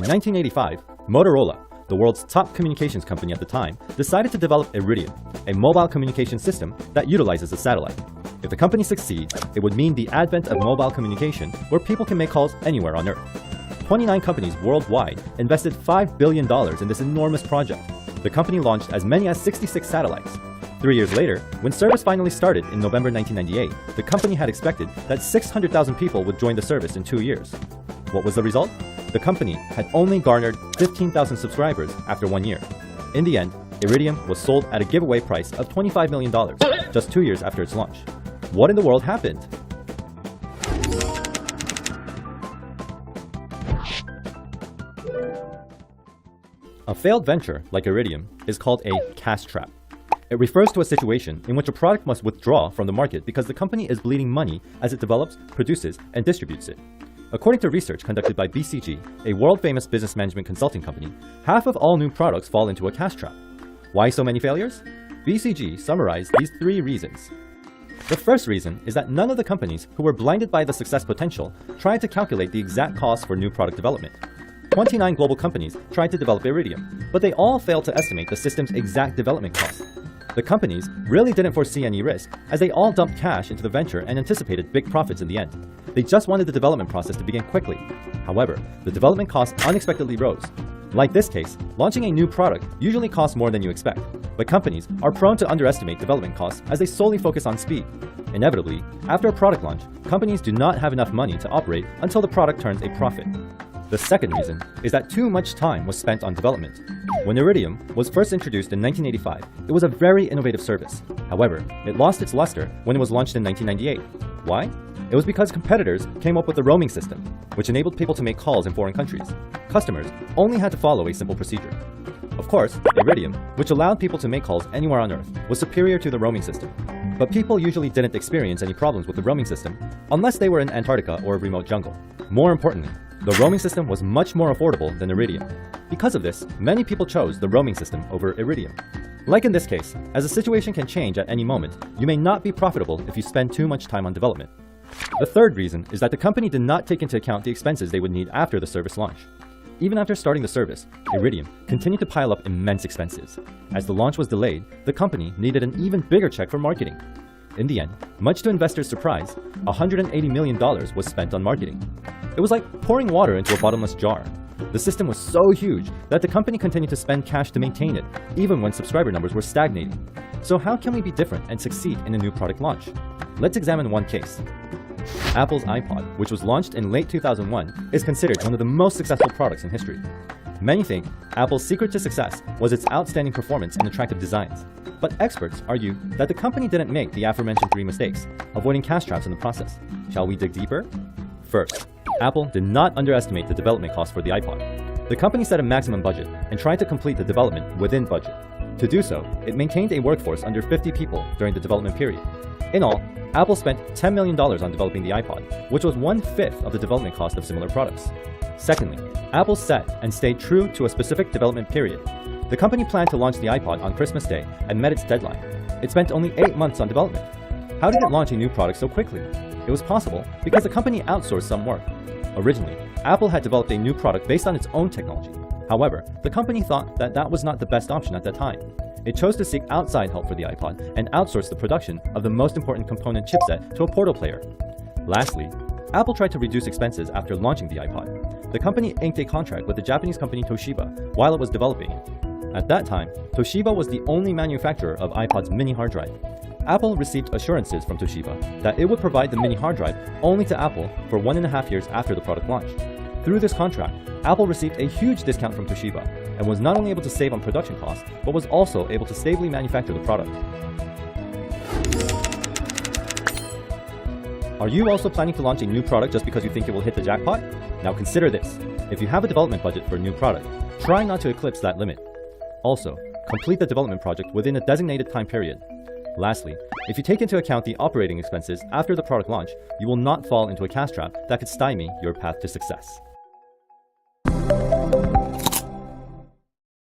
In 1985, Motorola, the world's top communications company at the time, decided to develop Iridium, a mobile communication system that utilizes a satellite. If the company succeeds, it would mean the advent of mobile communication where people can make calls anywhere on Earth. 29 companies worldwide invested $5 billion in this enormous project. The company launched as many as 66 satellites. 3 years later, when service finally started in November 1998, the company had expected that 600,000 people would join the service in 2 years. What was the result? The company had only garnered 15,000 subscribers after 1 year. In the end, Iridium was sold at a giveaway price of $25 million, just 2 years after its launch. What in the world happened? A failed venture like Iridium is called a cash trap. It refers to a situation in which a product must withdraw from the market because the company is bleeding money as it develops, produces, and distributes it. According to research conducted by BCG, a world-famous business management consulting company, half of all new products fall into a cash trap. Why so many failures? BCG summarized these 3 reasons. The first reason is that none of the companies who were blinded by the success potential tried to calculate the exact cost for new product development. 29 global companies tried to develop Iridium, but they all failed to estimate the system's exact development cost. The companies really didn't foresee any risk, as they all dumped cash into the venture and anticipated big profits in the end. They just wanted the development process to begin quickly. However, the development costs unexpectedly rose. Like this case, launching a new product usually costs more than you expect, but companies are prone to underestimate development costs as they solely focus on speed. Inevitably, after a product launch, companies do not have enough money to operate until the product turns a profit. The second reason is that too much time was spent on development. When Iridium was first introduced in 1985, it was a very innovative service. However, it lost its luster when it was launched in 1998. Why? It was because competitors came up with the roaming system, which enabled people to make calls in foreign countries. Customers only had to follow a simple procedure. Of course, Iridium, which allowed people to make calls anywhere on Earth, was superior to the roaming system. But people usually didn't experience any problems with the roaming system unless they were in Antarctica or a remote jungle. More importantly, the roaming system was much more affordable than Iridium. Because of this, many people chose the roaming system over Iridium. Like in this case, as the situation can change at any moment, you may not be profitable if you spend too much time on development. The third reason is that the company did not take into account the expenses they would need after the service launch. Even after starting the service, Iridium continued to pile up immense expenses. As the launch was delayed, the company needed an even bigger check for marketing. In the end, much to investors' surprise, $180 million was spent on marketing. It was like pouring water into a bottomless jar. The system was so huge that the company continued to spend cash to maintain it, even when subscriber numbers were stagnating. So how can we be different and succeed in a new product launch? Let's examine one case. Apple's iPod, which was launched in late 2001, is considered one of the most successful products in history. Many think Apple's secret to success was its outstanding performance and attractive designs. But experts argue that the company didn't make the aforementioned 3 mistakes, avoiding cash traps in the process. Shall we dig deeper? First, Apple did not underestimate the development cost for the iPod. The company set a maximum budget and tried to complete the development within budget. To do so, it maintained a workforce under 50 people during the development period. In all, Apple spent $10 million on developing the iPod, which was 1/5 of the development cost of similar products. Secondly, Apple set and stayed true to a specific development period. The company planned to launch the iPod on Christmas Day and met its deadline. It spent only 8 months on development. How did it launch a new product so quickly? It was possible because the company outsourced some work. Originally, Apple had developed a new product based on its own technology. However, the company thought that that was not the best option at that time. It chose to seek outside help for the iPod and outsource the production of the most important component chipset to a portal player. Lastly, Apple tried to reduce expenses after launching the iPod. The company inked a contract with the Japanese company Toshiba while it was developing it. At that time, Toshiba was the only manufacturer of iPod's mini hard drive. Apple received assurances from Toshiba that it would provide the mini hard drive only to Apple for 1.5 years after the product launched. Through this contract, Apple received a huge discount from Toshiba and was not only able to save on production costs, but was also able to stably manufacture the product. Are you also planning to launch a new product just because you think it will hit the jackpot? Now consider this. If you have a development budget for a new product, try not to eclipse that limit. Also, complete the development project within a designated time period. Lastly, if you take into account the operating expenses after the product launch, you will not fall into a cash trap that could stymie your path to success.